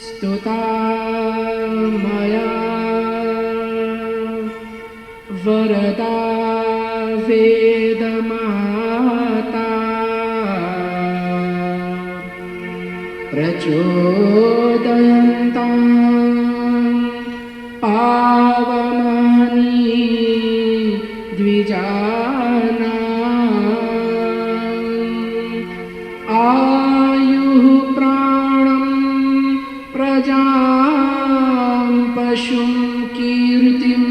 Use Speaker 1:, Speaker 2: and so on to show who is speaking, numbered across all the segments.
Speaker 1: स्तुता मया वरदा वेदमाता प्रचोदयन्तां पावमानि द्विजानाम् आयुः प्राणं प्रजां पशुं कीर्तिं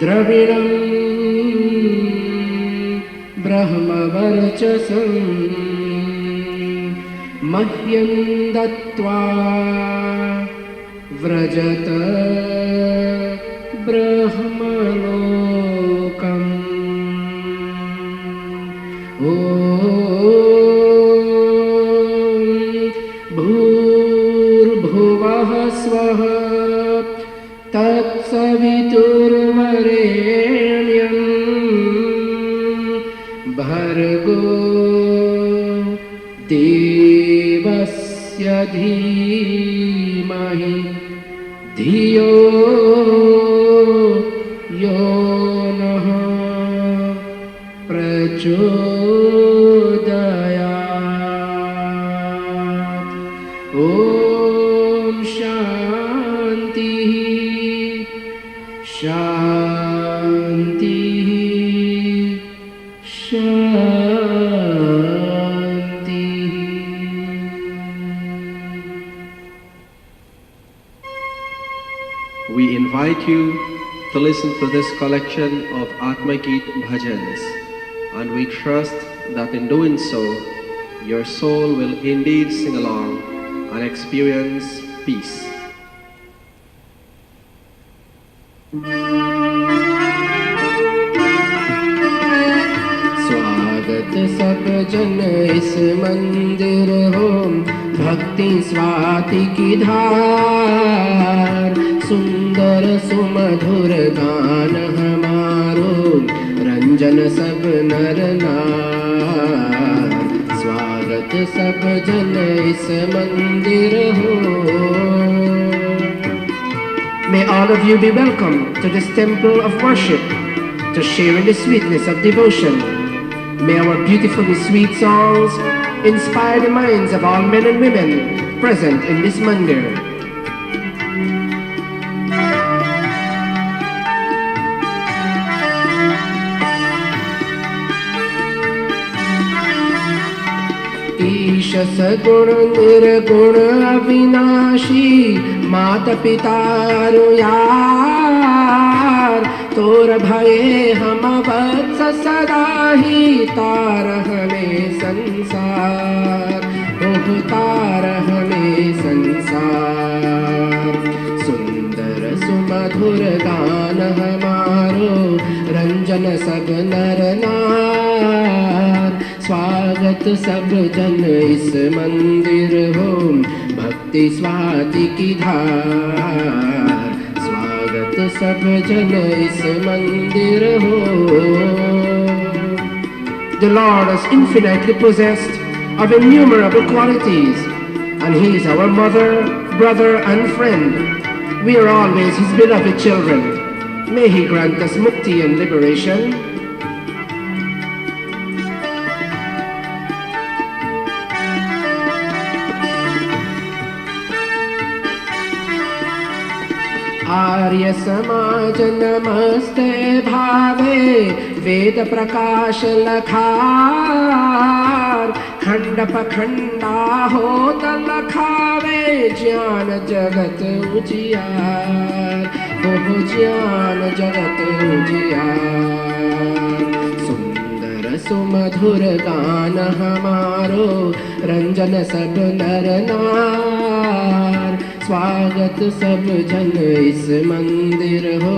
Speaker 1: द्रविणं ब्रह्मवर्चसं मह्यं दत्त्वा व्रजत ब्रह्मलोकम्। ॐ भूर्भुवः स्वः तत्सवितुर्वरेण्यं भर्गो देवस्य धीमहि धियो यो नः प्रचोदयात्। ॐ शान्तिः शान्तिः शान्तिः।
Speaker 2: We invite you to listen to this collection of Atma Geet Bhajans, and we trust that in doing so, your soul will indeed sing along and experience peace.
Speaker 1: स्वागत सब जन इस मंदिर हो, भक्ति स्वाति की धार, सुंदर सुमधुर गान हमारो, रंजन सब नर नार। स्वागत सब जन इस मंदिर हो। May all of you be welcome to this temple of worship, to share in the sweetness of devotion. May our beautifully sweet songs inspire the minds of all men and women present in this mandir. ईश सगुण निर्गुण अविनाशी, माता पिता यार, तोर भये हम वत्स सदा ही, तार हमें संसार, ओह तार हमें संसार। सुंदर सुमधुर गान हमारो, रंजन सब नर नार। स्वागत सब जन इस मंदिर हो, भक्ति स्वाति की धार। स्वागत सब जन इस मंदिर हो। The Lord is infinitely possessed of innumerable qualities, and He is our mother, brother and friend. We are always His beloved children. May He grant us mukti and liberation. Arya Samaj नमस्ते भावे, वेद प्रकाश लखार। खंड पखंडा होत लखावे, ज्ञान जगत उजियार, ओह ज्ञान जगत उजियार। सुंदर सुमधुर गान हमारो, रंजन सब नर नार। स्वागत सब जन इस मंदिर हो,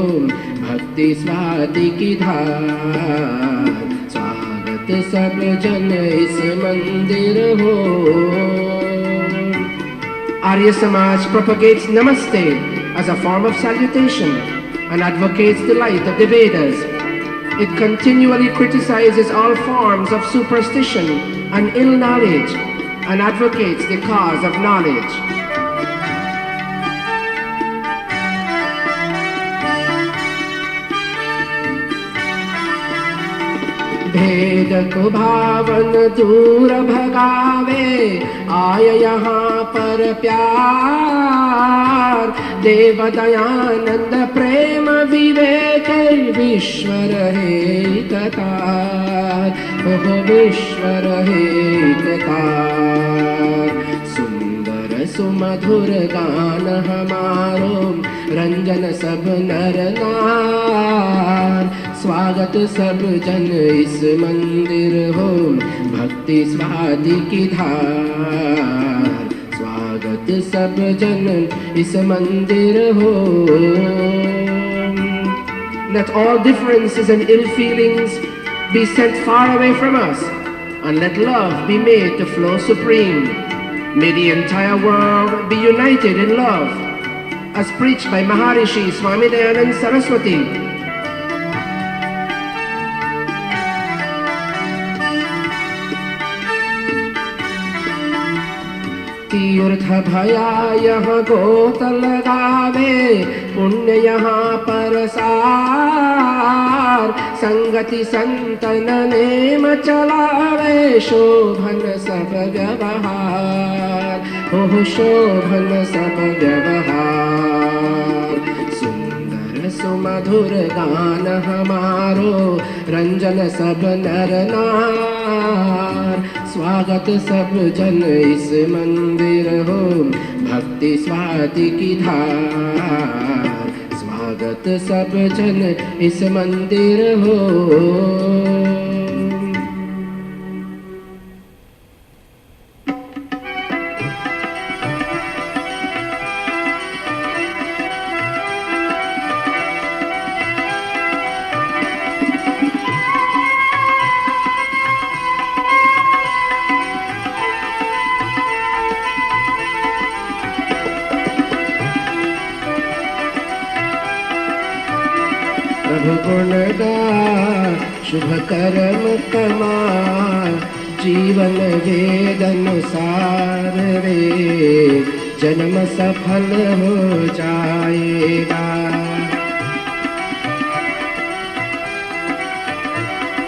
Speaker 1: भक्ति स्वाति की धार। स्वागत सब जन इस मंदिर हो। Arya Samaj propagates Namaste as a form of salutation and advocates the light of the Vedas. It continually criticizes all forms of superstition and ill knowledge and advocates the cause of knowledge. भेद को भावन दूर भगावे, आय यहाँ पर प्यार। देव दयानंद प्रेम विवेक, विश्व रहे एकतार। ओह विश्व रहे एकतार। सुंदर सुमधुर गान हमारो, रंजन सब नर नार। स्वागत सब जन इस मंदिर हो, भक्ति स्वाति की धार। स्वागत सब जन इस मंदिर हो। Let all differences and ill feelings be sent far away from us, and let love be made to flow supreme. May the entire world be united in love, as preached by Maharishi Swami Dayanand Saraswati. तीर्थ भया यहाँ गोत लगावे, पुण्य यहाँ पर सार। संगति संतन नेम चलावे, शोभन सब व्यवहार। ओह शोभन सब व्यवहार। सुंदर सुमधुर गान हमारो, रंजन सब नर नार। स्वागत सब जन इस मंदिर हो, भक्ति स्वाति की धार। स्वागत सब जन इस मंदिर हो। प्रभु गुण गा शुभ कर्म कमा, जीवन वेद अनुसार रे। जन्म सफल हो जाएगा।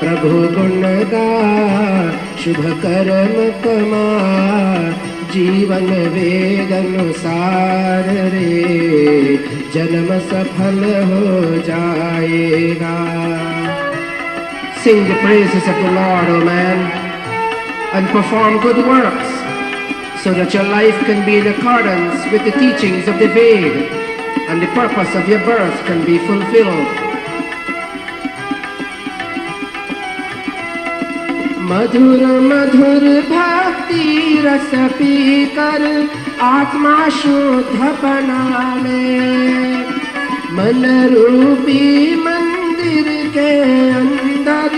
Speaker 1: प्रभु गुण गा शुभ कर्म कमा, जीवन वेद अनुसार रे। जन्म सफल हो जाएगा। Sing the praises of the Lord, O man, and perform good works, so that your life can be in accordance with the teachings of the Veda, and the purpose of your birth can be fulfilled. मधुर मधुर भक्ति रस P कर आत्मा शुद्ध बना ले। मन रूपी मंदिर के अंदर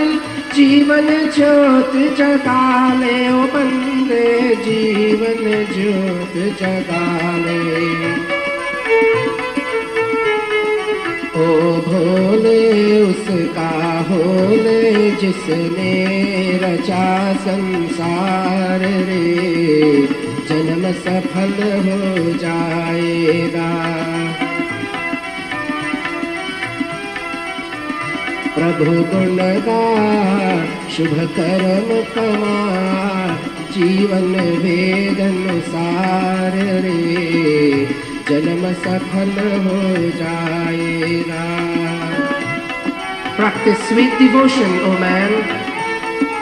Speaker 1: जीवन ज्योत जगा ले। ओ बंदे जीवन ज्योत जगा ले। ओ भोले उसका होले, जिसने रचा संसार रे। जन्म सफल हो जाएगा। प्रभु गुण गा शुभ कर्म कमा, जीवन वेद अनुसार रे। जन्म सफल हो जाएगा। Practice sweet devotion, O man,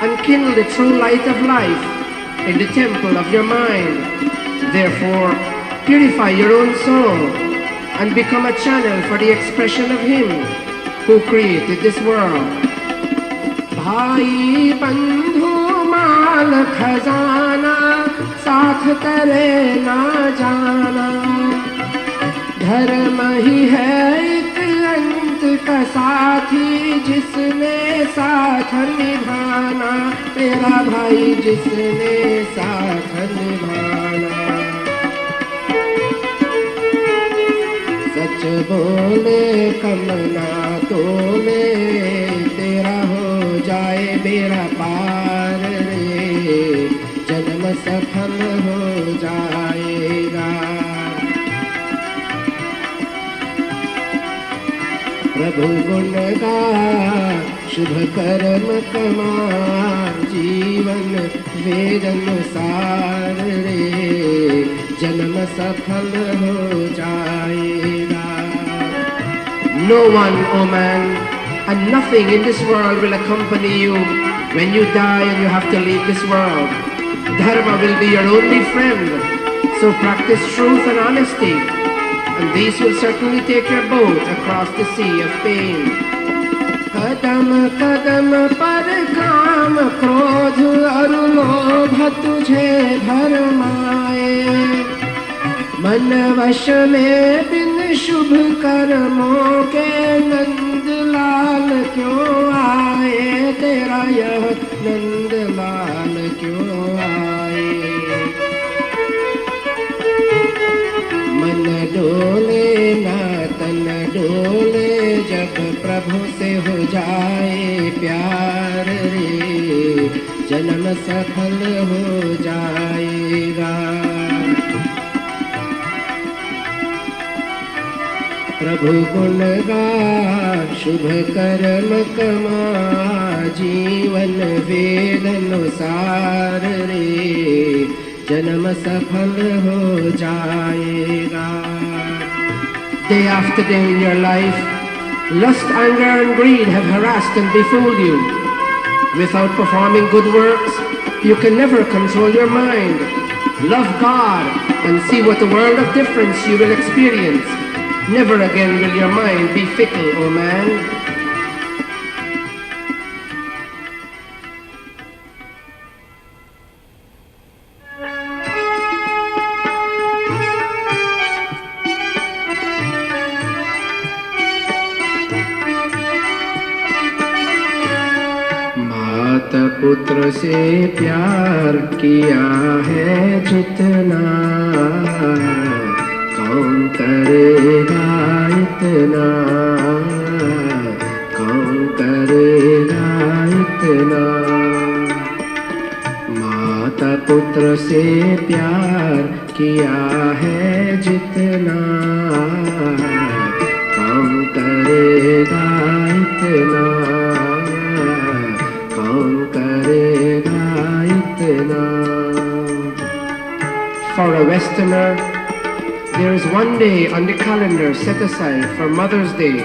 Speaker 1: and kindle the true light of life in the temple of your mind. Therefore, purify your own soul and become a channel for the expression of Him who created this world. भाई बंधु माल खजाना, साथ करे ना जाना। धर्म ही है एक अंत का साथी, जिसने साथ निभाना, तेरा भाई जिसने साथ निभाना। सच बोले कम ना तोले, तेरा हो जाए बेड़ा पार रे, जन्म सफल हो जाएगा। प्रभु गुण गा, शुभ कर्म कमा, जीवन वेद अनुसार रे, जन्म सफल हो जाएगा। No one, O man, and nothing in this world will accompany you when you die and you have to leave this world. Dharma will be your only friend, so practice truth and honesty, and these will certainly take your boat across the sea of pain. कदम कदम पर काम क्रोध और लोभ तुझे भरमाए, मन वश में बिन शुभ कर्मों के नंद लाल क्यों आए, तेरा यह नंद लाल क्यों आए। मन डोले ना तन डोले, जब प्रभु से हो जाए प्यार रे, जन्म सफल हो जाएगा। प्रभु गुण गा, शुभ कर्म कमा, जीवन वेद अनुसार रे, जन्म सफल हो जाएगा। Day after day in your life, lust, anger and greed have harassed and befooled you. Without performing good works, you can never control your mind. Love God and see what a world of difference you will experience. Never again will your mind be fickle, O man. माता पुत्र से प्यार किया है जितना, कौन करेगा इतना, कौन करेगा इतना। माता पुत्र से प्यार किया है जितना, कौन करेगा इतना, कौन करेगा इतना। For a Westerner, there is one day on the calendar set aside for Mother's Day,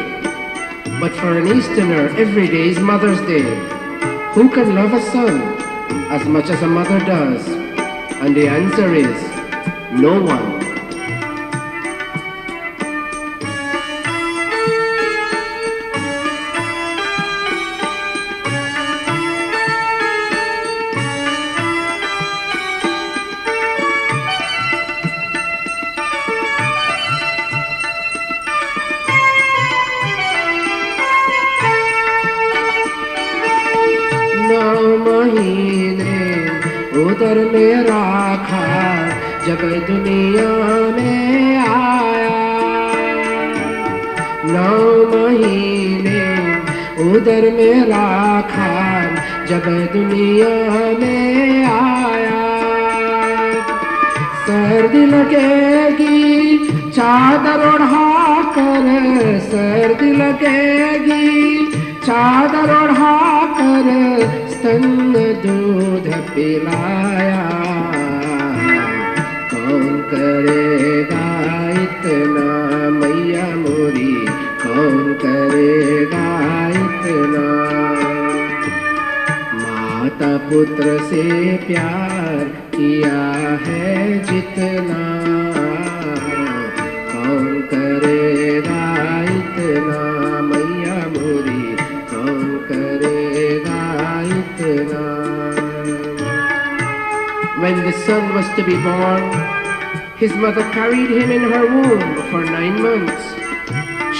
Speaker 1: but for an Easterner, every day is Mother's Day. Who can love a son as much as a mother does? And the answer is no one. उधर में राखा जब दुनिया में आया, 9 महीने उधर में राखा जब दुनिया में आया। सर्दी लगेगी चादर ओढ़ा कर, सर्दी लगेगी चादर ओढ़ा कर, स्तन दूध पिलाया। कौन करेगा इतना मैया मोरी, कौन करेगा इतना। माता पुत्र से प्यार किया है जितना, कौन करेगा इतना मैया मोरी, कौन करेगा इतना। When the son was to be born, His mother carried him in her womb for 9 months,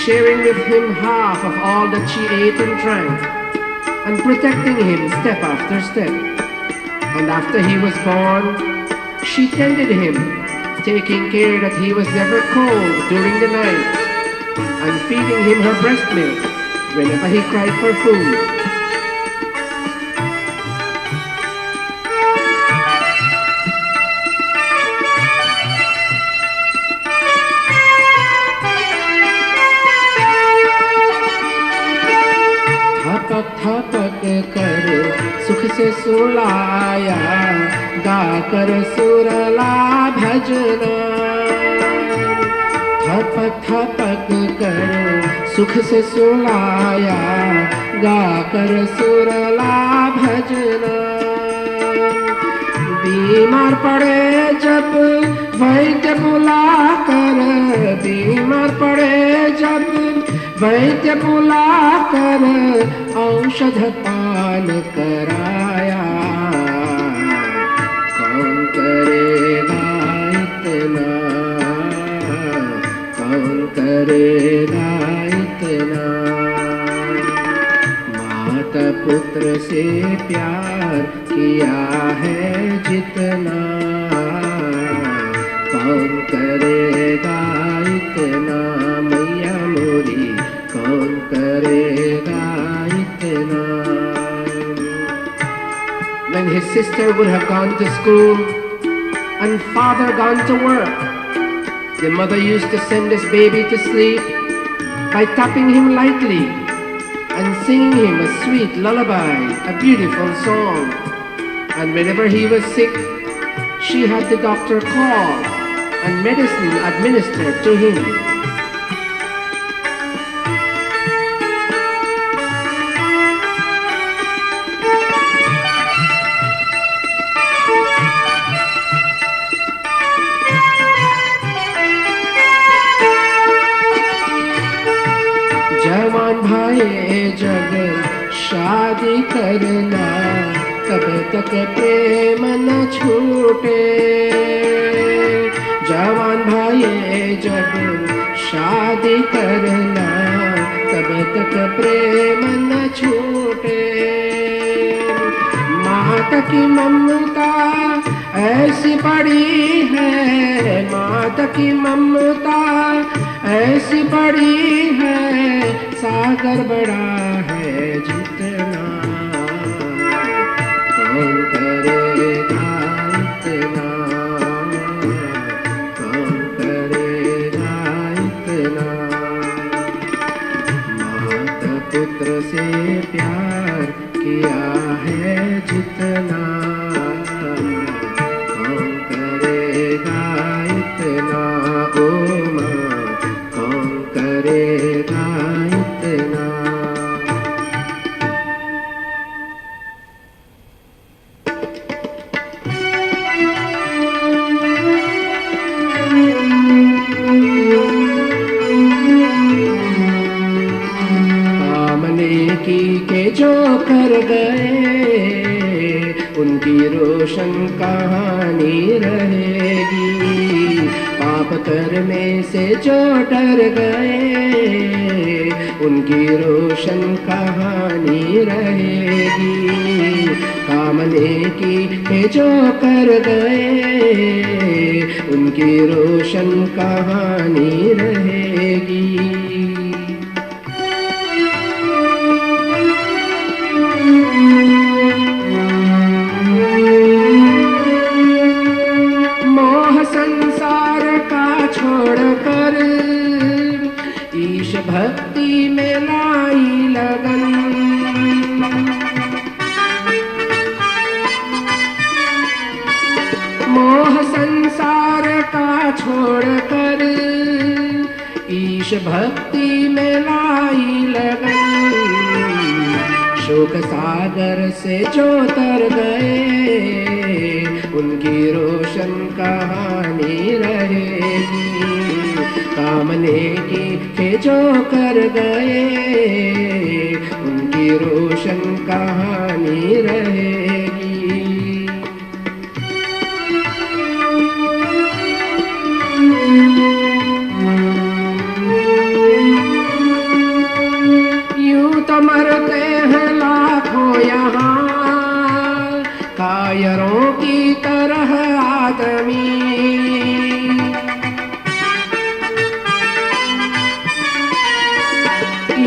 Speaker 1: sharing with him half of all that she ate and drank, and protecting him step after step. And after he was born, she tended him, taking care that he was never cold during the night, and feeding him her breast milk whenever he cried for food. थपक थपक कर सुख से सुलाया, गाकर सुरला भजना। थपक थपक कर सुख से सुलाया, गाकर सुरला भजना। बीमार पड़े जब वैद्य बुलाकर, बीमार पड़े जब वैद्य बुलाकर, औषध पान कराया। कौन करेगा इतना, कौन करेगा इतना। माता पुत्र से प्यार किया है जितना, कौन करेगा इतना। मैया मोरी कौन करेगा इतना। When his sister would have gone to school and father gone to work, the mother used to send this baby to sleep by tapping him lightly and singing him a sweet lullaby, a beautiful song. And whenever he was sick, she had the doctor call and medicine administered to him. जवान भाई जब शादी करना, तब तक प्रेम न छूटे। जवान भाई जब शादी करना, तब तक प्रेम न छूटे। माता की ममता ऐसी बड़ी है, माता की ममता ऐसी बड़ी है, सागर बड़ा है जितना। कौन करेगा इतना, कौन करेगा इतना। माता पुत्र से प्यार किया है जितना, कौन करेगा इतना। ओ माँ कौन करेगा इतना। के जो कर गए, उनकी रोशन कहानी रहेगी। पाप करने से जो डर गए, उनकी रोशन कहानी रहेगी। कामने की के जो कर गए, उनकी रोशन कहानी रहेगी। मोह संसार का छोड़कर ईश भक्ति में लाई लगन। मोह संसार का छोड़कर ईश भक्ति में लाई लगन। शोक सागर से जो तर गए, उनकी रोशन कहानी रहेगी। कामने की के जो कर गए, उनकी रोशन कहानी रहेगी।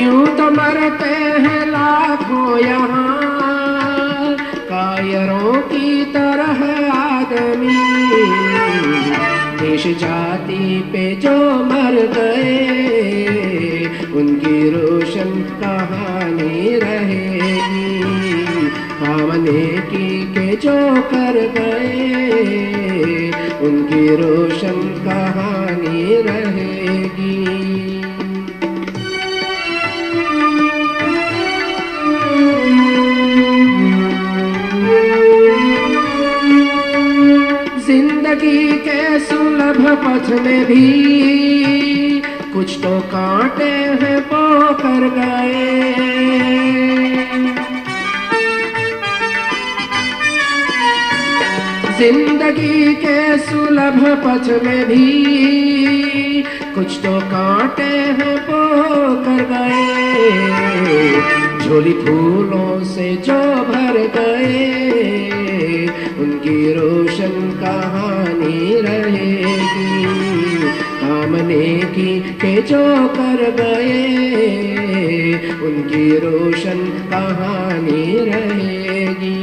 Speaker 1: यूं तो मरते हैं लाखों यहाँ कायरों की तरह आदमी, देश जाति पे जो मर गए उनकी रोशन कहानी रहेगी, काम नेकी के जो कर गए उनकी रोशन कहानी रहेगी। जिंदगी के सुलभ पथ में भी कुछ तो कांटे हैं वो कर गए, जिंदगी के सुलभ पथ में भी कुछ तो कांटे हैं वो कर गए, झोली फूलों से जो भर गए उनकी रोशन कहानी रहेगी, काम नेकी के जो कर गए उनकी रोशन कहानी रहेगी।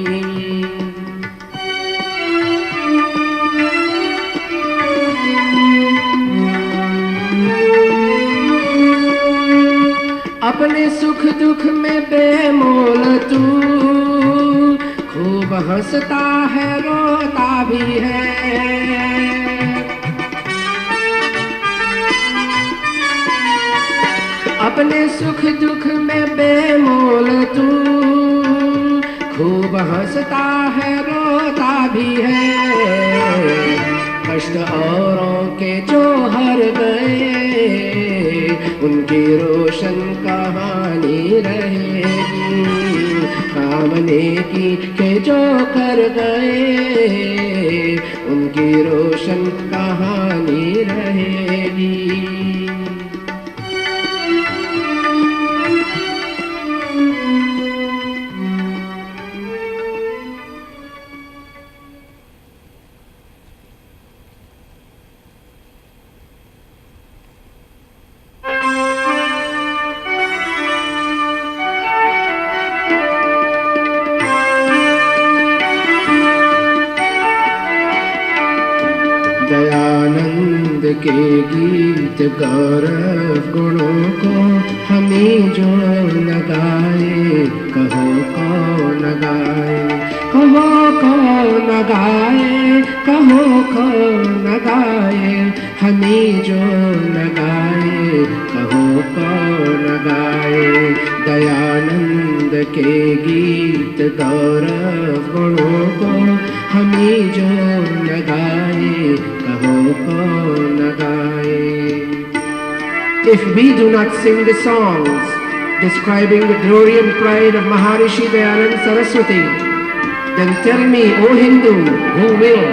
Speaker 1: अपने सुख दुख में बेमोल तू खूब हंसता है रोता भी है, अपने सुख दुख में बेमोल तू खूब हंसता है रोता भी है, कष्ट औरों के जो हर गए उनकी रोशन कहानी रहेगी, काम नेकी के जो कर गए उनकी रोशन कहानी रहेगी। दयानंद के गीत गौरव गुणों को हमें जो न गाए, कहो कौन गाए, कहो कौन गाए, कहो कौन गाए, हमें जो न गाए, कहो कौन गाए। दयानंद के गीत गौरव गुणों को हमें जो न गाए, कहो कौन गाए। If we do not sing the songs describing the glory and pride of Maharishi Dayananda Saraswati, then tell me, O Hindu, who will?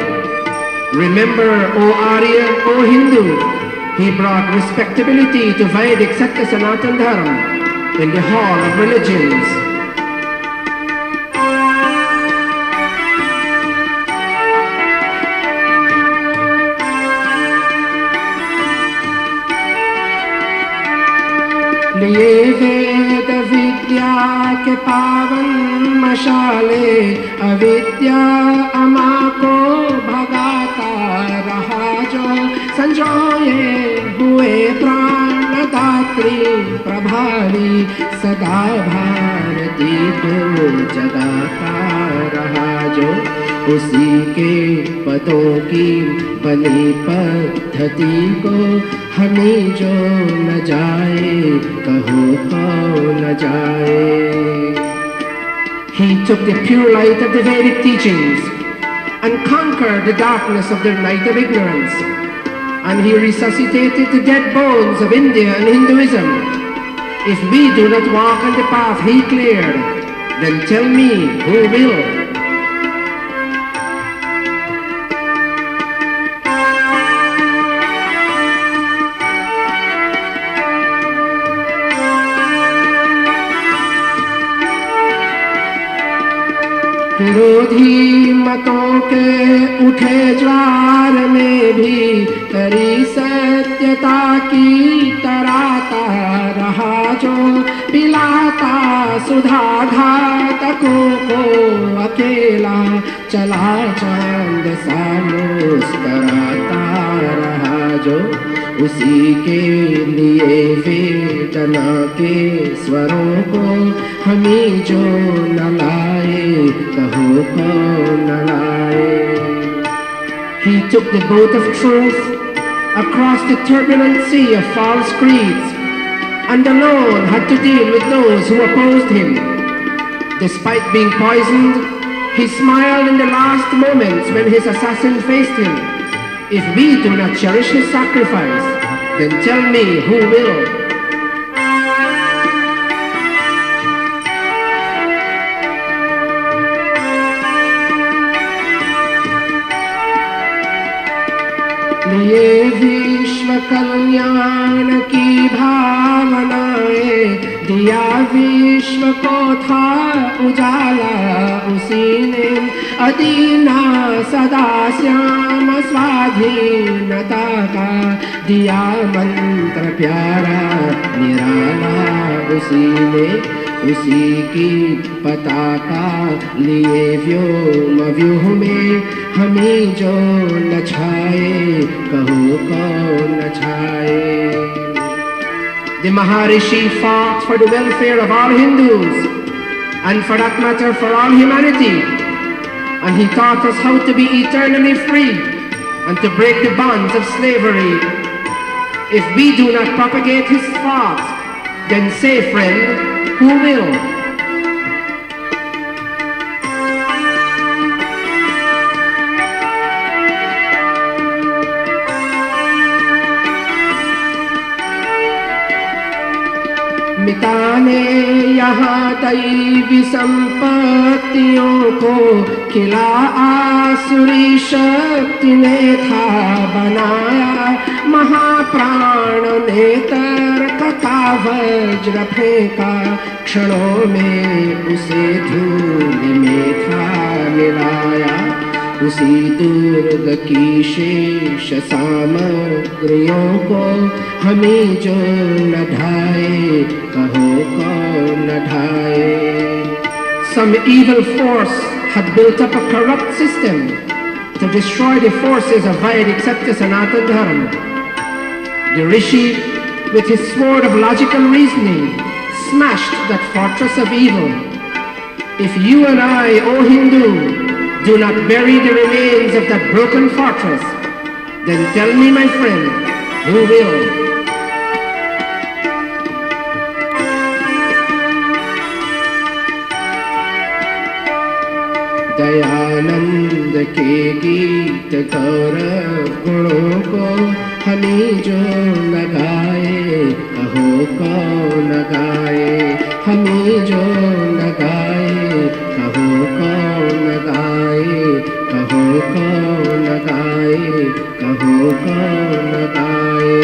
Speaker 1: Remember, O Arya, O Hindu, he brought respectability to Vedic Satya Sanatana Dharma in the hall of religions. लिए वेद विद्या के पावन मशाले, अविद्या अमा को भगाता रहा जो, संजोए हुए प्राण दात्री प्रभारी, सदा भारती को जगाता रहा जो, उसी के पदों की बनी पद्धति को हमें जो न जाए, कहो कौन न जाए। He took the pure light of the Vedic teachings and conquered the darkness of the night of ignorance, and he resuscitated the dead bones of India and Hinduism. If we do not walk on the path he cleared, then tell me, who will? विरोधी मतों के उठे ज्वार में भी करी सत्यता की तराता रहा जो, पिलाता सुधा घातकों को अकेला, चला चांद सा मुस्कराता रहा जो, उसी के लिए वेदना के स्वरों को हमी जो न लाए, कहो कौन न लाए। He took the boat of truth across the turbulent sea of false creeds, and alone had to deal with those who opposed him. Despite being poisoned, he smiled in the last moments when his assassin faced him. If we do not cherish his sacrifice, then tell me who will. लिए विश्व कल्याण की भावनाएं, दिया विश्व को था उजाला उसी ने, अदीना सदा श्याम स्वाधीनता का, दिया मंत्र प्यारा निराला उसी ने, उसी की पताका लिए व्योम व्यूह में हमें जो न छाए, कहो कौन न छाए। The Maharishi fought for the welfare of all Hindus, and for that matter for all humanity, and he taught us how to be eternally free and to break the bonds of slavery. If we do not propagate his thoughts, then say, friend, who will? मिटाने यहाँ दैवी संपत्तियों को, खिला आसुरी शक्ति ने था बनाया, महाप्राण ने तर्क का वज्र फेंका, क्षणों में उसे धूल में था मिलाया, उसी दुर्ग की शेष सामग्रियों को हमें जो न ढाए, कहो कौन न ढाए। Some evil force had built up a corrupt system to destroy the forces of Vedic Satya Sanatana Dharma. The Rishi, with his sword of logical reasoning, smashed that fortress of evil. If you and I, O Hindu, do not bury the remains of that broken fortress, then tell me, my friend, who will? Dayanand के गीत गौरव गुणों को हमें जो लगाए, कहो कौन गाए, हमें जो लगाए, कहो कौन गाए, कहो कौन गाए, कहो कौन गाए।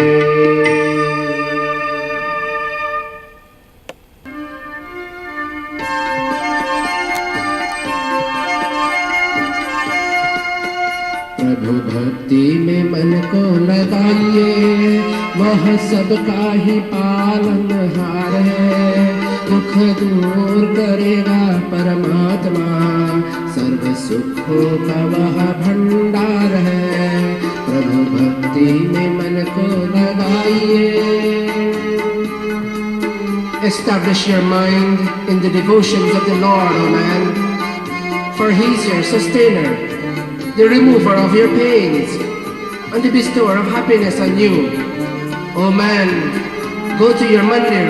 Speaker 1: प्रभु भक्ति में मन को लगाइए, वह सबका ही पालनहार है, दुख दूर करेगा परमात्मा, सर्व सुखों का वह भंडार है। प्रभु भक्ति में मन को लगाइए। Establish your mind in the devotions of the Lord, O man, for He is your sustainer, the remover of your pains, and the bestower of happiness on you. O man, go to your mandir.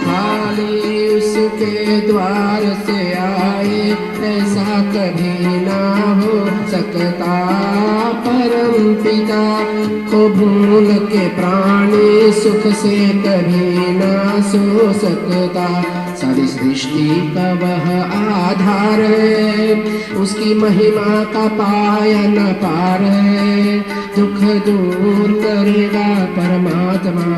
Speaker 1: खाली उसके द्वार से आए, ऐसा कभी ना हो सकता। परम पिता को भूल के प्राणी सुख से कभी ना सो सकता। सारी सृष्टि का वह आधार है, उसकी महिमा का पाया न पार है। दुख दूर करेगा परमात्मा,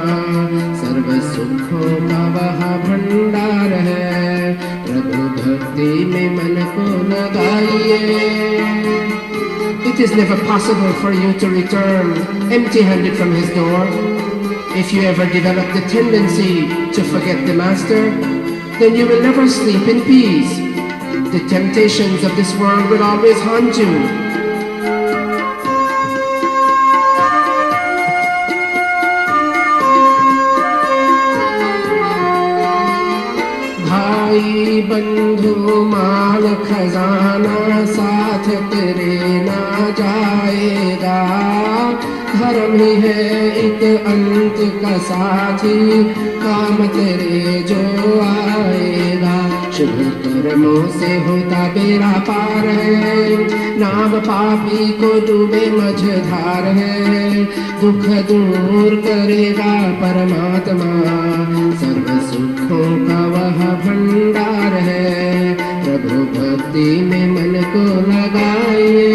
Speaker 1: सर्व सुखों का वह भंडार है, प्रभु भक्ति में मन को लगाइए। It is never possible for you to return empty-handed from his door. If you ever develop the tendency to forget the Master, then you will never sleep in peace. The temptations of this world will always haunt you. भाई बंधु माल खजाना साथ तेरे ना जाएगा, धर्म ही है एक अंत का साथी, काम तेरे जो आएगा। शुभ कर्मों से होता बेड़ा पार है, नाम पापी को डूबे मझधार है, दुख दूर करेगा परमात्मा, सर्व सुखों का वह भंडार है, प्रभु भक्ति में मन को लगाइए।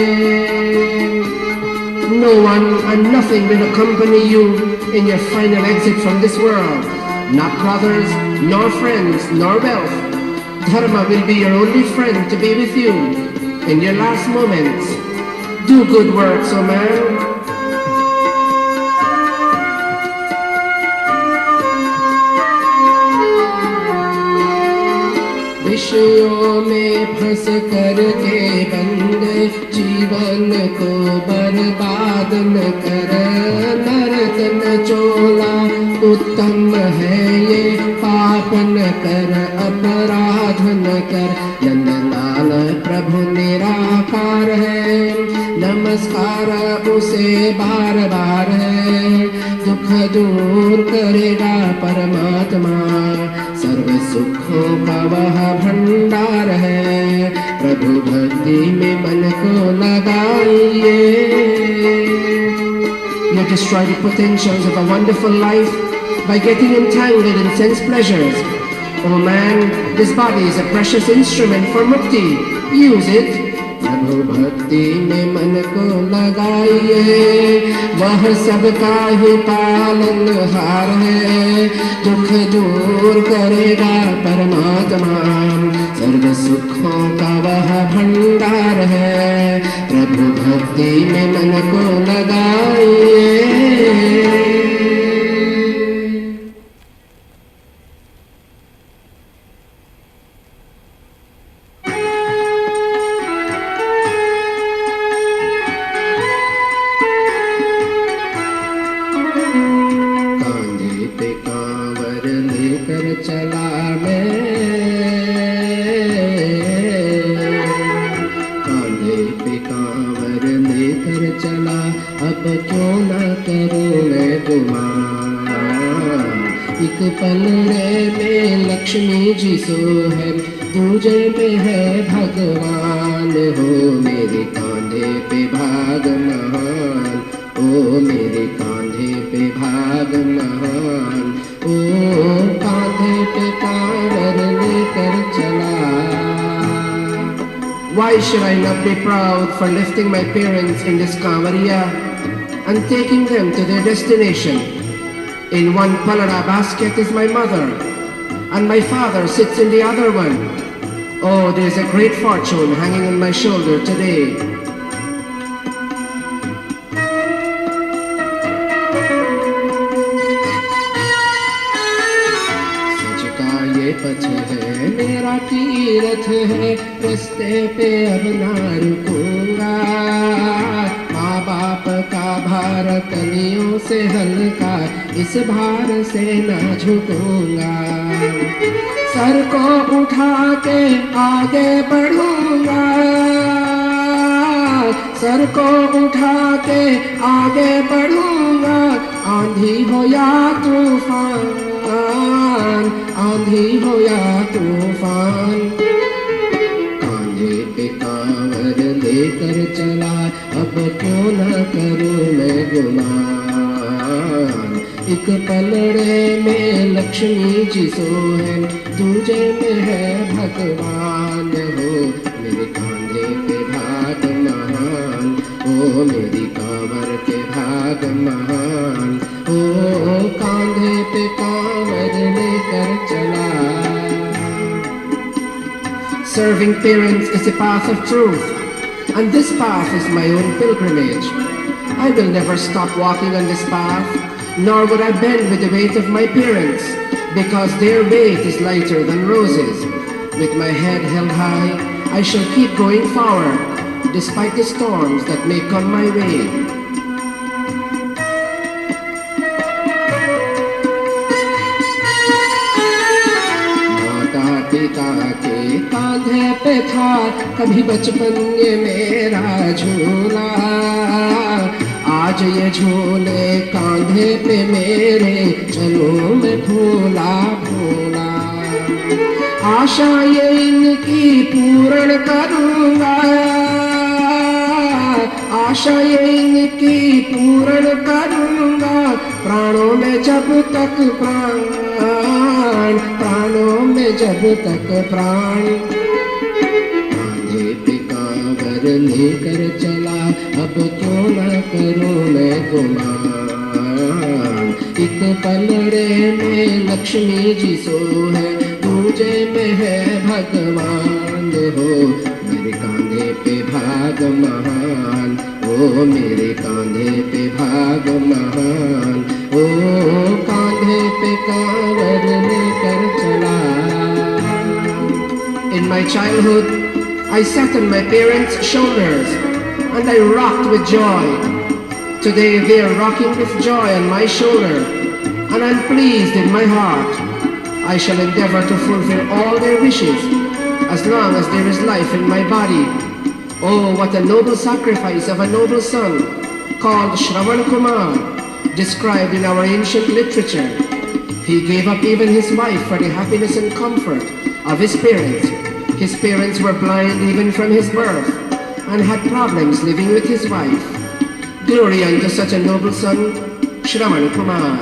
Speaker 1: No one and nothing will accompany you in your final exit from this world, not brothers, nor friends, nor wealth. Dharma will be your only friend to be with you in your last moments. Do good works, O man. विषयों में फंस करके बंदे जीवन को बर्बाद न कर, नर्तन चोला उत्तम है ये, पाप न कर अपराध न कर, नंदलाल प्रभु निराकार है, नमस्कार उसे बार बार है, दुख दूर करेगा परमात्मा, सर्व सुखों का वह भंडार है, प्रभु भक्ति में मन को लगाइए। You destroy the potentials of a wonderful life by getting entangled in sense pleasures. Oh man, this body is a precious instrument for mukti. Use it. प्रभु भक्ति में मन को लगाइए, वह सबका ही पालनहार है, दुख दूर करेगा परमात्मा, सर्व सुखों का वह भंडार है, प्रभु भक्ति में मन को लगाइए। चला मैं कांधे पे कांवर लेकर चला, अब क्यों न करूं मैं गुमान, एक पलड़े में लक्ष्मी जी सो है, दूजे में है भगवान, हो मेरे कांधे पे भाग महान, ओ मेरे कांधे पे भाग महान, ओ कांधे पे कांवर लेकर चला। Why should I not be proud for lifting my parents in this Kavariya and taking them to their destination? In one palara basket is my mother, and my father sits in the other one. Oh, there's a great fortune hanging on my shoulder today. पथ है मेरा तीरथ है, रास्ते पे अब ना रुकूंगा, माँ बाप का भार कलियों से हल्का, इस भार से ना झुकूंगा, सर को उठा के आगे बढ़ूंगा, सर को उठा के आगे बढ़ूंगा, आंधी हो या तूफान, आंधी हो या तूफान, कांधे पे कांवर लेकर चला, अब क्यों न करूं मैं गुमान, एक पलड़े में लक्ष्मी जी सो है, दूजे में है भगवान, हो मेरे कांधे पे भाग महान, ओ मेरी कांवर के भाग भाग महान। ओ कांधे पे कांवर लेकर चला। Serving parents is the path of truth, and this path is my own pilgrimage. I will never stop walking on this path, nor would I bend with the weight of my parents, because their weight is lighter than roses. With my head held high, I shall keep going forward, despite the storms that may come my way. पिता के कांधे पे था कभी बचपन ये मेरा झूला। आज ये झूले कांधे पे मेरे चलूं मैं फूला फूला। आशा ये इनकी पूर्ण करूँगा, आशा ये इनकी पूर्ण करूँगा। प्राणों में जब तक प्राण, प्राणों में जब तक प्राण। कांधे पे कांवर लेकर चला, अब क्यों न करूं मैं गुमान। एक पलड़े में लक्ष्मी जी सो है, दूजे में है भगवान हो। मेरे कांधे पे भाग महान, ओ मेरे कांधे पे भाग महान। ओ कांधे पे कांवर लेकर चला। In my childhood, I sat on my parents' shoulders and I rocked with joy. Today they are rocking with joy on my shoulder, and I'm pleased in my heart. I shall endeavor to fulfill all their wishes as long as there is life in my body. Oh, what a noble sacrifice of a noble son called Shravan Kumar, described in our ancient literature. He gave up even his wife for the happiness and comfort of his parents. His parents were blind even from his birth and had problems living with his wife. Glory unto such a noble son, Shravan Kumar.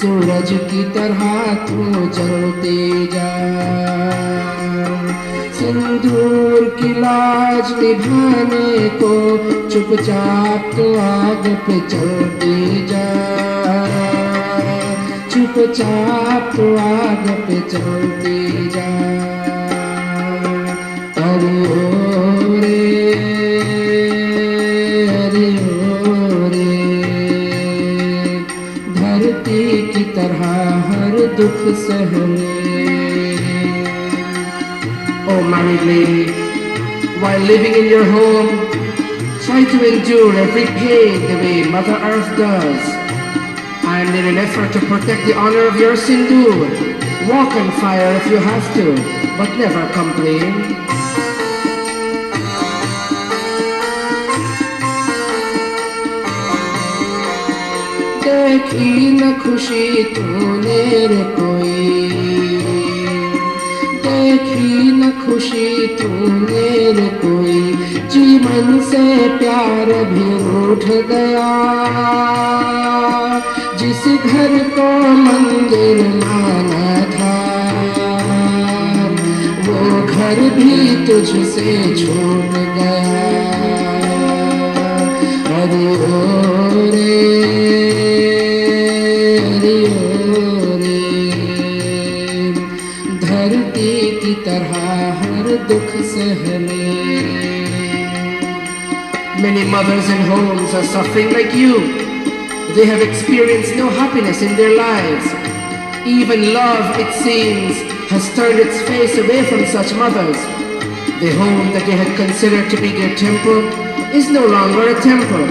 Speaker 1: सूरज की तरह तू जलते जा। सिंदूर की लाज निभाने को चुपचाप तो आग पे चलते जा। चुपचाप तो आग पे चलते जा। अरे ओ रे, अरे ओ रे, धरती की तरह हर दुख सहले। Oh married lady, while living in your home, try to endure every pain the way Mother Earth does. And in an effort to protect the honor of your sindoor, walk on fire if you have to, but never complain. देखी न खुशी तूने रे कोई, देखी न खुशी तूने रे कोई। जीवन से प्यार भी रूठ गया। जिस घर को मंदिर माना था, वो घर भी तुझसे छूट गया। अरे ओ रे, अरे ओ रे, धरती की तरह हर दुख सहले। Many mothers in homes are suffering like you. They have experienced no happiness in their lives. Even love, it seems, has turned its face away from such mothers. The home that they had considered to be their temple is no longer a temple.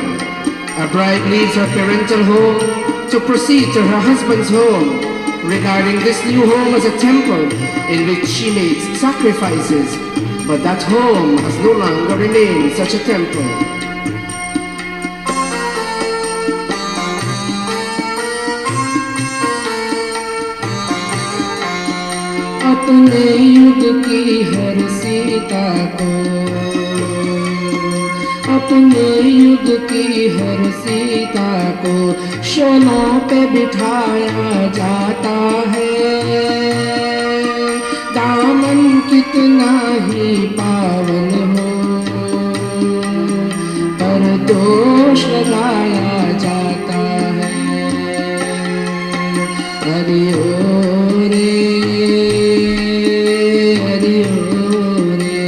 Speaker 1: A bride leaves her parental home to proceed to her husband's home, regarding this new home as a temple in which she makes sacrifices. But that home has no longer remained such a temple. अपने युग की हर सीता को, अपने युग की हर सीता को शोलों पे बिठाया जाता है। दामन कितना ही पावन हो, पर दोष लगाया जाता है। हरि ओ रे, हरि ओ रे,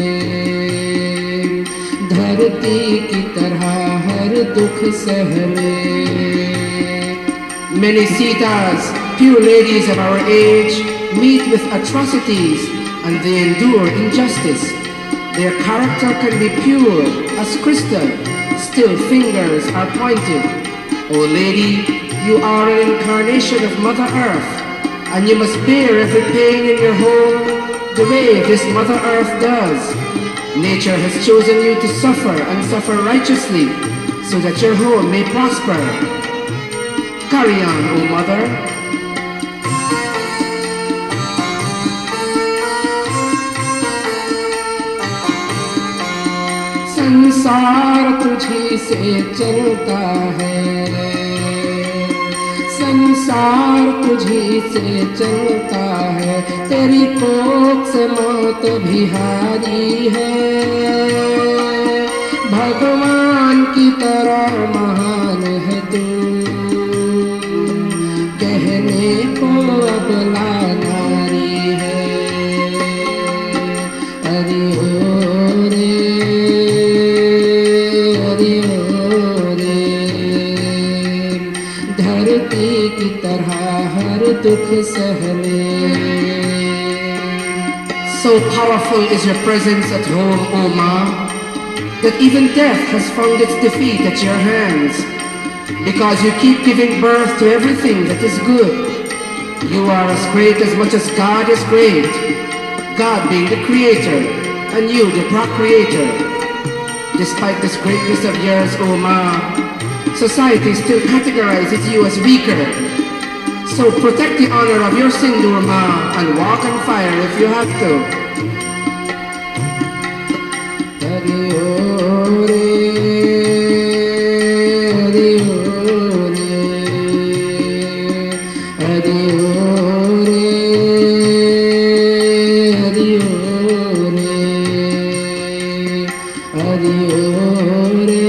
Speaker 1: धरती की तरह हर दुख सहले। Many Sitas, pure ladies of our age, meet with atrocities and they endure injustice. Their character can be pure as crystal, still fingers are pointed. O lady, you are an incarnation of Mother Earth, and you must bear every pain in your home the way this Mother Earth does. Nature has chosen you to suffer and suffer righteously, so that your home may prosper. Carry on, O Mother. संसार तुझी से चलता है, संसार तुझी से चलता है। तेरी कोख से मौत भी हारी है। भगवान की तरह महान है तू, कहने को अबला नारी है। हरि ओ रे, हरि ओ रे, धरती की तरह हर दुख सहले। So powerful is your presence at home, O Ma, that even death has found its defeat at your hands, because you keep giving birth to everything that is good. You are as great as much as God is great, God being the creator and you the procreator. Despite this greatness of yours, O Ma, society still categorizes you as weaker. So protect the honor of your Sindoor, Ma, and walk on fire if you have to. Hare O Re, Hare O Re, Hare O Re, Hare O Re, Hare O Re.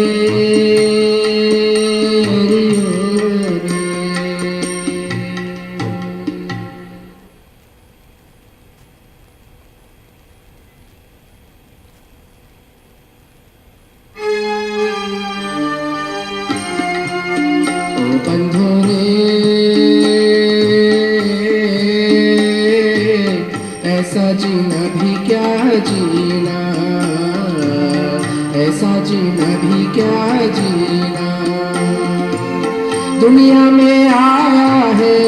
Speaker 1: ऐसा जीना भी क्या जीना, ऐसा जीना भी क्या जीना। दुनिया में आया है,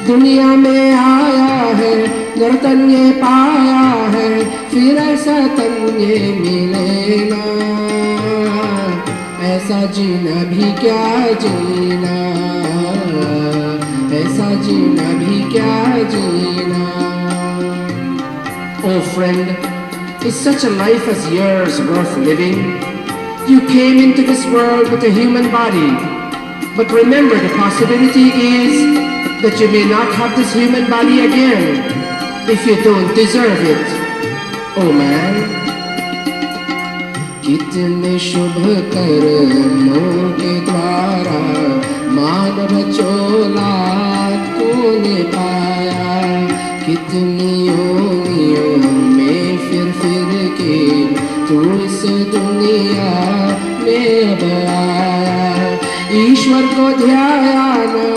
Speaker 1: दुनिया में आया है, गर्दन ये पाया है, फिर ऐसा तन ये मिले ना। ऐसा जीना भी क्या जीना, ऐसा जीना भी क्या जीना। Oh friend, is such a life as yours worth living? You came into this world with a human body, but remember the possibility is that you may not have this human body again if you don't deserve it. Oh man. कितने शुभ कर्मों के द्वारा मानव चोला तूने पाया, कितनी योनियों में फिर के तू इस दुनिया में अब आया। ईश्वर को ध्याया ना,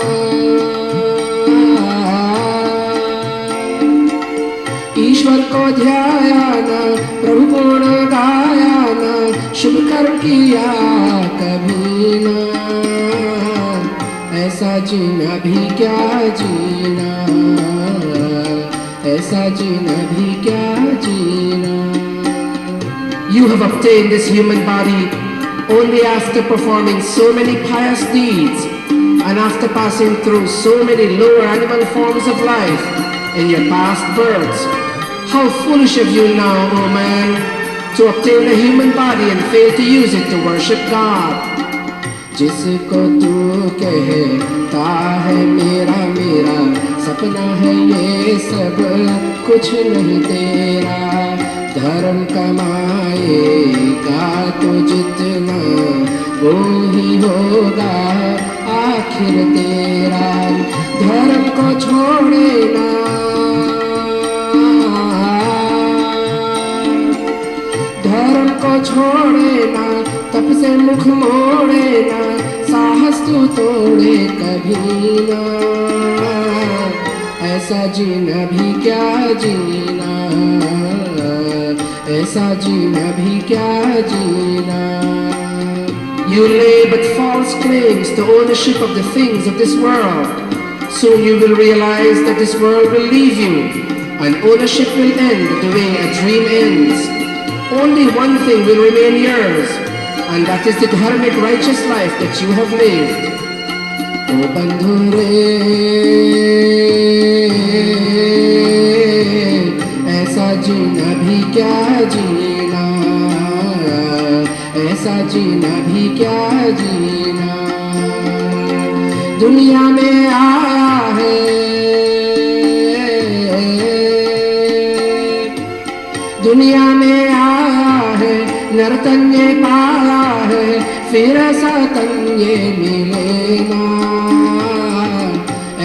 Speaker 1: ईश्वर को ध्याया ना, प्रभु गुण गाया ना, शुभ कर्म किया कभी ना। ऐसा जीना भी क्या जीना, ऐसा जीना भी क्या जीना। You have obtained this human body only after performing so many pious deeds And after passing through so many lower animal forms of life in your past births, how foolish of you now, O man, to obtain a human body and fail to use it to worship God. जिसको तू कहता है मेरा मेरा सपना है ये सब कुछ नहीं तेरा, धर्म कमाएगा तो जितना वो ही होगा आखिर तेरा, धर्म को छोड़े ना, धर्म को छोड़े ना, तप से मुख मोड़े ना, साहस तू तोड़े कभी ना, ऐसा जीना भी क्या जीना, ऐसा जीना भी क्या जीना. You lay but false claims to ownership of the things of this world. Soon you will realize that this world will leave you, and ownership will end the way a dream ends. Only one thing will remain yours, and that is the dharmic righteous life that you have lived. O bandhu re, aisa jeena bhi kya jeena, aisa jeena bhi kya jeena. दुनिया में आया है, दुनिया में आया है, नरतन्य पाया है, फिर ऐसा तन्य मिले ना,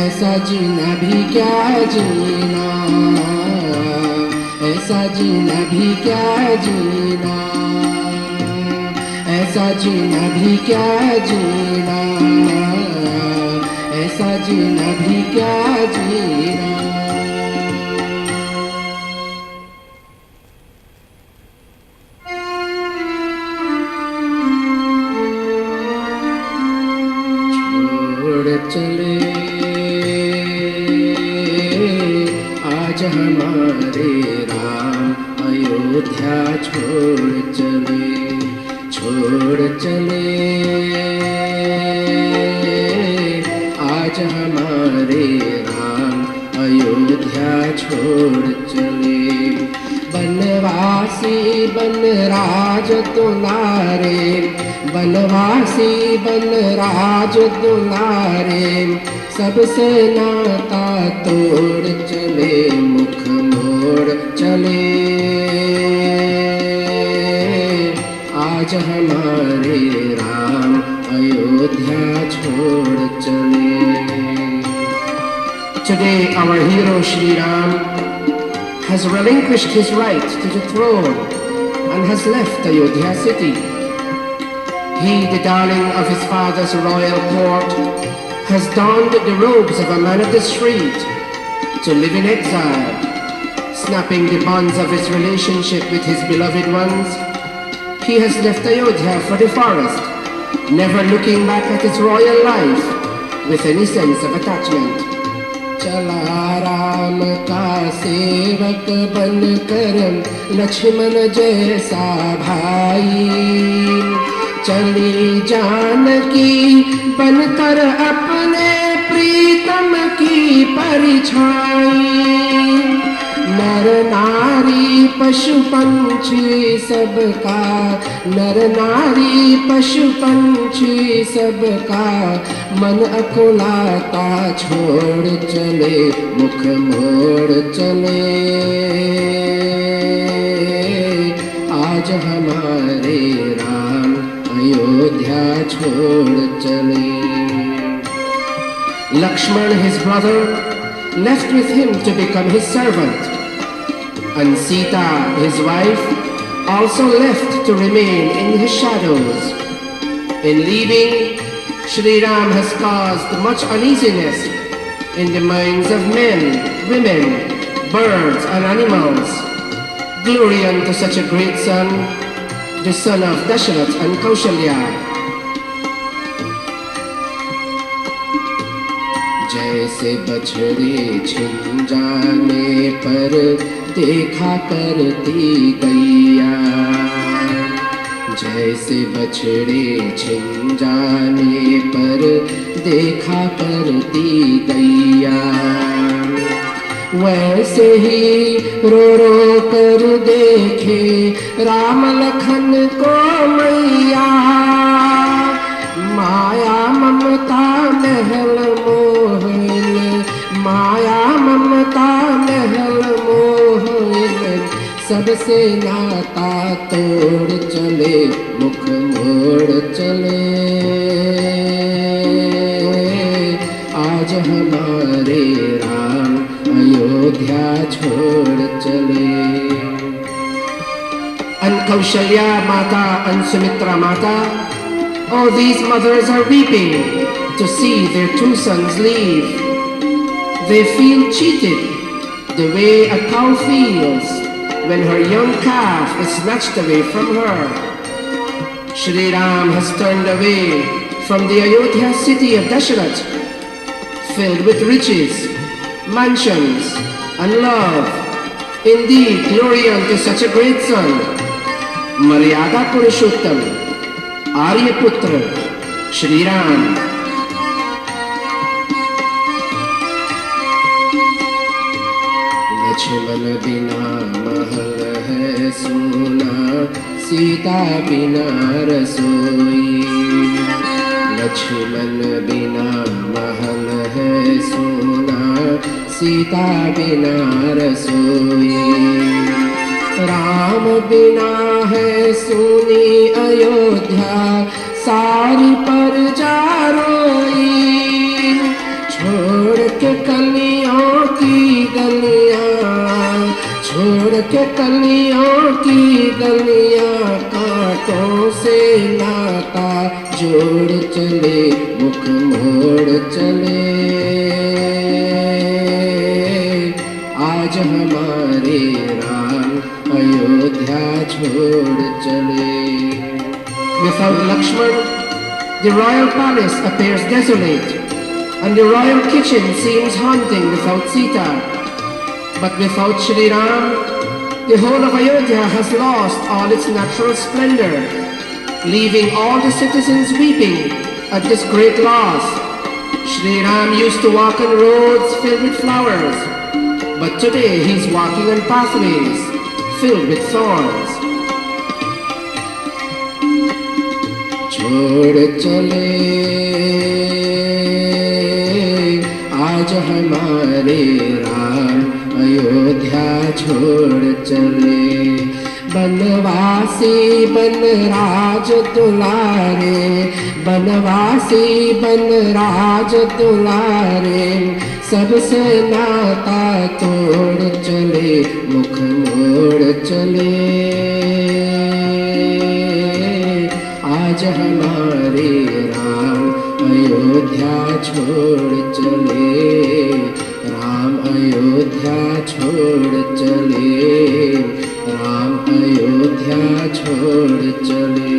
Speaker 1: ऐसा जीना भी क्या जीना, ऐसा जीना भी क्या जीना, ऐसा जीना भी क्या जीना, ऐसा जीना भी क्या जीना. चले आज हमारे राम अयोध्या छोड़ चले, छोड़ चले आज हमारे राम अयोध्या छोड़ चले. बनवासी बन राज दुलारे, बनवासी बन राज दुलारे, सबसे नाता तोड़ चले, मुख मोड़ चले आज हमारे राम अयोध्या छोड़ चले. Today our hero Shri Ram has relinquished his right to the throne and has left Ayodhya city. He, the darling of his father's royal court, has donned the robes of a man of the street to live in exile, snapping the bonds of his relationship with his beloved ones. He has left Ayodhya for the forest, never looking back at his royal life with any sense of attachment. चला राम का सेवक बनकर लक्ष्मण जैसा भाई, चली जानकी बनकर अपने प्रीतम की परछाई. नर नारी पशु पंछी सबका, नर नारी पशु पंछी सबका, मन अकुलाता छोड़ चले, मुख मोड़ चले आज हमारे राम अयोध्या छोड़ चले. Lakshman, his brother, left with him to become his servant, and Sita, his wife, also left to remain in his shadows. In leaving, Shri Ram has caused much uneasiness in the minds of men, women, birds and animals. Glory unto such a great son, the son of Dasharath and Kaushalya. जैसे बछड़े छिन जाने पर देखा करती गैया, जैसे बछड़े छिन जाने पर देखा करती गैया, वैसे ही रो रो कर देखे राम लखन को मैया। माया ममता महल मोहन, माया ममता महल मोहन, सबसे नाता तोड़ चले मुख मोड़ चले। आज हमारे राम अयोध्या छोड़ चले। And Kaushalya Mata and Sumitra Mata, all these mothers are weeping to see their two sons leave. They feel cheated the way a cow feels when her young calf is snatched away from her. Shri Ram has turned away from the Ayodhya city of Dasharath, filled with riches, mansions, and love. Indeed, glory unto such a great son. Maryada Purushottam, Aryaputra, Shri Ram. Lakshman बिना महल है सोना, सीता बिना रसोई। लक्ष्मण बिना महल है सोना, सीता बिना रसोई। राम बिना है सोनी अयोध्या, सारी प्रजा रोई। छोड़ के कलियों की गलियां, छोड़ के कलियों की गलियां, कांटों से नाता जोड़ चले मुख मोड़ चले। आज हमारे राम अयोध्या छोड़ चले। Without Lakshman, the royal palace appears desolate, and the royal kitchen seems haunting without Sita. But without Shri Ram, the whole of Ayodhya has lost all its natural splendor, leaving all the citizens weeping at this great loss. Shri Ram used to walk on roads filled with flowers, but today he's walking on pathways filled with thorns. छोड़ चले आज हमारे राम अयोध्या छोड़ चले। बनवासी बन राज दुलारे, बनवासी बन राज दुलारे, सबसे नाता तोड़ चले मुख मोड़ चले। आज हमारे राम अयोध्या छोड़ चले, राम अयोध्या छोड़ चले, राम अयोध्या छोड़ चले।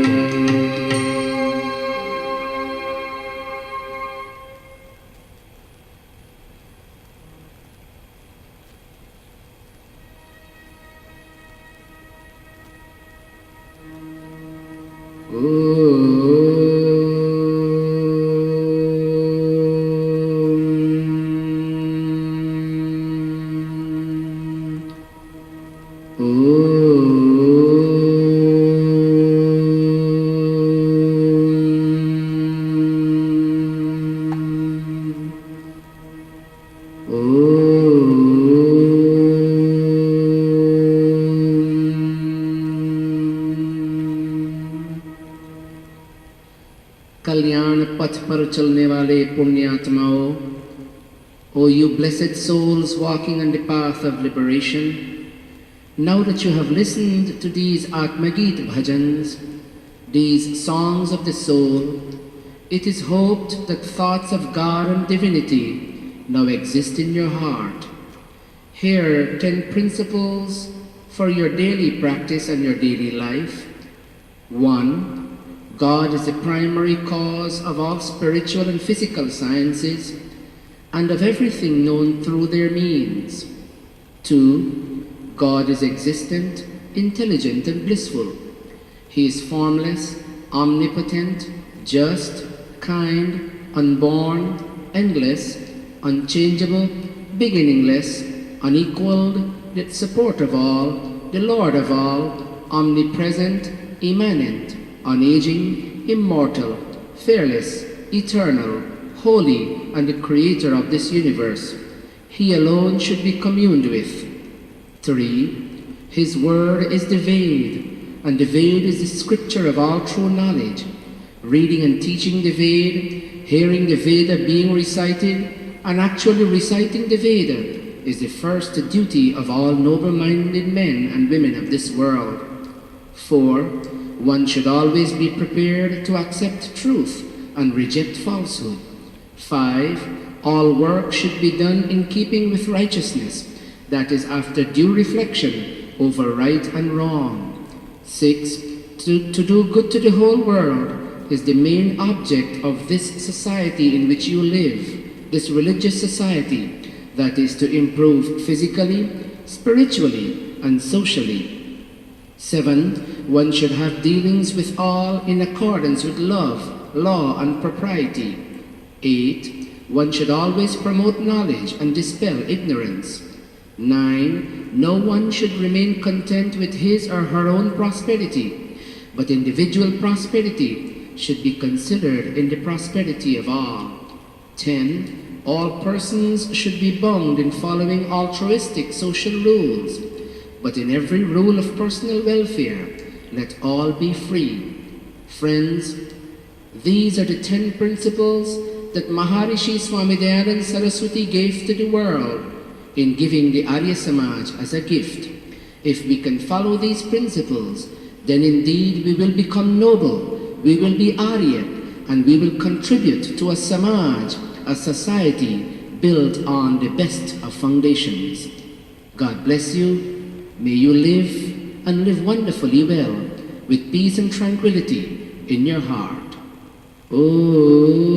Speaker 1: कल्याण पथ पर चलने वाले पुण्यात्माओं, O you blessed souls walking on the path of liberation, now that you have listened to these Atmagit bhajans, these songs of the soul, it is hoped that thoughts of God and divinity now exist in your heart. Here are 10 principles for your daily practice and your daily life. 1. God is the primary cause of all spiritual and physical sciences and of everything known through their means. 2. God is existent, intelligent and blissful.
Speaker 3: He is formless, omnipotent, just, kind, unborn, endless, unchangeable, beginningless, unequaled, the support of all, the Lord of all, omnipresent, immanent, unaging, immortal, fearless, eternal, holy, and the creator of this universe. He alone should be communed with. 3. His word is the Ved, and the Ved is the scripture of all true knowledge. Reading and teaching the Ved, hearing the Veda being recited, and actually reciting the Veda is the first duty of all noble-minded men and women of this world. 4. One should always be prepared to accept truth and reject falsehood. 5. All work should be done in keeping with righteousness, that is, after due reflection over right and wrong. 6. To do good to the whole world is the main object of this society in which you live, this religious society, that is to improve physically, spiritually, and socially. 7. One should have dealings with all in accordance with love, law, and propriety. 8. One should always promote knowledge and dispel ignorance. 9. No one should remain content with his or her own prosperity, but individual prosperity should be considered in the prosperity of all. 10. All persons should be bound in following altruistic social rules, but in every rule of personal welfare, let all be free. Friends, these are the 10 principles that Maharishi Swami Dayananda Saraswati gave to the world in giving the Arya Samaj as a gift. If we can follow these principles, then indeed we will become noble, we will be Arya, and we will contribute to a Samaj, a society built on the best of foundations. God bless you. May you live and live wonderfully well, with peace and tranquility in your heart. Oh.